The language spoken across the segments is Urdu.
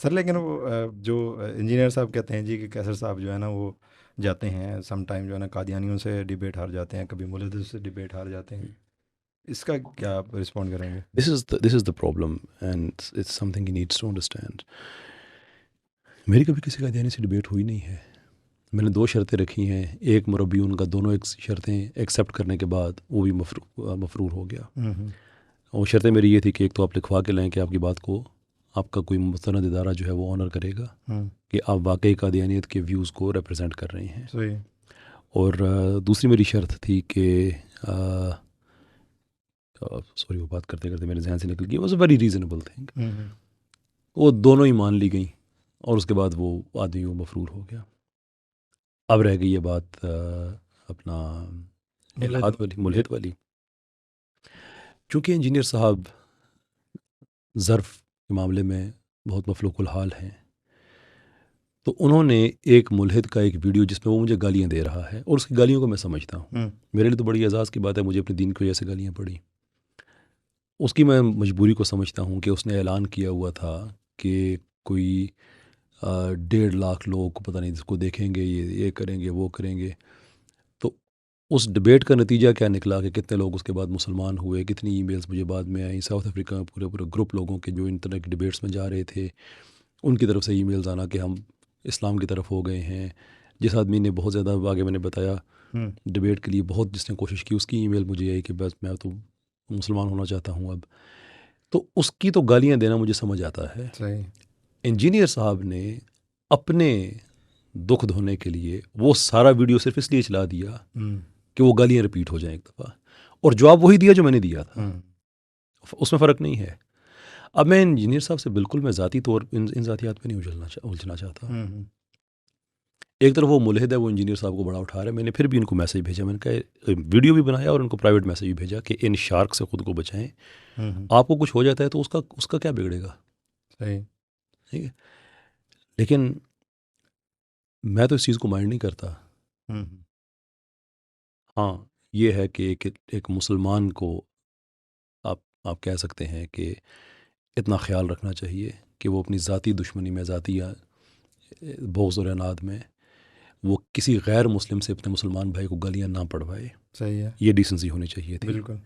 سر لیکن وہ جو انجینئر صاحب کہتے ہیں جی کہ کیسر صاحب جو ہے نا وہ جاتے ہیں سم ٹائم جو ہے نا قادیانیوں سے ڈیبیٹ ہار جاتے ہیں، کبھی مولد سے ڈیبیٹ ہار جاتے ہیں، اس کا کیا آپ رسپونڈ کریں گے؟ This is the problem, and it's something he needs to understand. میری کبھی کسی قادیانی سے ڈبیٹ ہوئی نہیں ہے. میں نے 2 شرطیں رکھی ہیں، ایک مربی ان کا دونوں شرطیں ایکسیپٹ کرنے کے بعد وہ بھی مفرور ہو گیا. اور شرطیں میری یہ تھی کہ ایک تو آپ لکھوا کے لائیں کہ آپ کی بات کو آپ کا کوئی مستند ادارہ جو ہے وہ آنر کرے گا کہ آپ واقعی قادیانیت کے ویوز کو ریپرزینٹ کر رہے ہیں. صحیح. اور دوسری میری شرط تھی کہ سوری وہ بات کرتے کرتے میرے ذہن سے نکل گئی، was a very reasonable thing. وہ دونوں ہی مان لی گئیں اور اس کے بعد وہ آدمی وہ مفرور ہو گیا. اب رہ گئی یہ بات اپنا الحاد والی، ملحد والی. چونکہ انجینئر صاحب ظرف کے معاملے میں بہت مفلوق الحال ہیں، تو انہوں نے ایک ملحد کا ایک ویڈیو جس میں وہ مجھے گالیاں دے رہا ہے، اور اس کی گالیوں کو میں سمجھتا ہوں، میرے لیے تو بڑی اعزاز کی بات ہے، مجھے اپنے دین کی وجہ سے گالیاں پڑی. اس کی میں مجبوری کو سمجھتا ہوں کہ اس نے اعلان کیا ہوا تھا کہ کوئی 1.5 لاکھ لوگ پتہ نہیں اس کو دیکھیں گے، یہ کریں گے، وہ کریں گے. تو اس ڈبیٹ کا نتیجہ کیا نکلا کہ کتنے لوگ اس کے بعد مسلمان ہوئے، کتنی ای میلز مجھے بعد میں آئیں. ساؤتھ افریقہ میں پورے گروپ لوگوں کے جو ان طرح کی ڈبیٹس میں جا رہے تھے، ان کی طرف سے ای میلز آنا کہ ہم اسلام کی طرف ہو گئے ہیں. جس آدمی نے بہت زیادہ آگے میں نے بتایا ڈبیٹ کے لیے بہت جس نے کوشش کی، اس کی ای میل مجھے آئی کہ بس میں تو مسلمان ہونا چاہتا ہوں اب. تو اس کی تو گالیاں دینا مجھے سمجھ آتا ہے. صحیح. انجینئر صاحب نے اپنے دکھ دھونے کے لیے وہ سارا ویڈیو صرف اس لیے چلا دیا کہ وہ گالیاں رپیٹ ہو جائیں ایک دفعہ، اور جواب وہی دیا جو میں نے دیا تھا. اس میں فرق نہیں ہے. اب میں انجینئر صاحب سے بالکل میں ذاتی طور ان ذاتیات پہ نہیں الجھنا چاہتا. ایک طرف وہ ملحد ہے، وہ انجینئر صاحب کو بڑا اٹھا رہا ہے. میں نے پھر بھی ان کو میسیج بھیجا، میں نے کہا ویڈیو بھی بنایا اور ان کو پرائیویٹ میسیج بھی بھیجا کہ ان شارک سے خود کو بچائیں. آپ کو کچھ ہو جاتا ہے تو اس کا کیا بگڑے گا؟ صحیح. ٹھیک ہے. لیکن میں تو اس چیز کو مائنڈ نہیں کرتا. ہاں یہ ہے کہ ایک مسلمان کو آپ کہہ سکتے ہیں کہ اتنا خیال رکھنا چاہیے کہ وہ اپنی ذاتی دشمنی میں، ذاتی بغض اور عناد میں وہ کسی غیر مسلم سے اپنے مسلمان بھائی کو گالیاں نہ پڑھوائے. صحیح ہے. یہ ڈیسنسی ہونی چاہیے تھی. بالکل.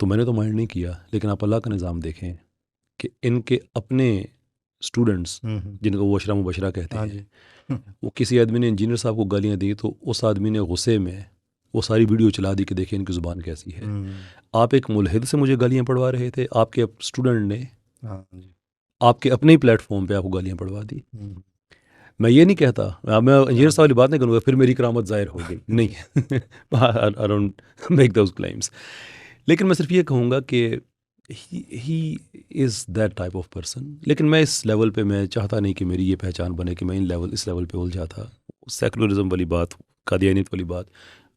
تو میں نے تو مائنڈ نہیں کیا، لیکن آپ اللہ کا نظام دیکھیں کہ ان کے اپنے اسٹوڈنٹس جن کو وہ اشرا مبشرہ کہتے ہیں، وہ کسی آدمی نے انجینئر صاحب کو گالیاں دی تو اس آدمی نے غصے میں وہ ساری ویڈیو چلا دی کہ دیکھیں ان کی زبان کیسی ہے. آپ ایک ملحد سے مجھے گالیاں پڑھوا رہے تھے، آپ کے اسٹوڈنٹ نے آپ کے اپنے ہی پلیٹ فارم پہ آپ کو گالیاں پڑھوا دی. میں یہ نہیں کہتا، میں انجینئر صاحب والی بات نہیں کروں گا پھر میری کرامت ظاہر ہو گئی، نہیں I don't make those claims. لیکن میں صرف یہ کہوں گا کہ he is that type of person. لیکن میں اس لیول پہ میں چاہتا نہیں کہ میری یہ پہچان بنے کہ میں اس لیول پہ الجھا تھا. سیکولرزم والی بات، قادیانیت والی بات،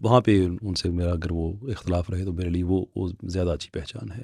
وہاں پہ ان سے میرا اگر وہ اختلاف رہے تو میرے لیے وہ زیادہ اچھی پہچان ہے.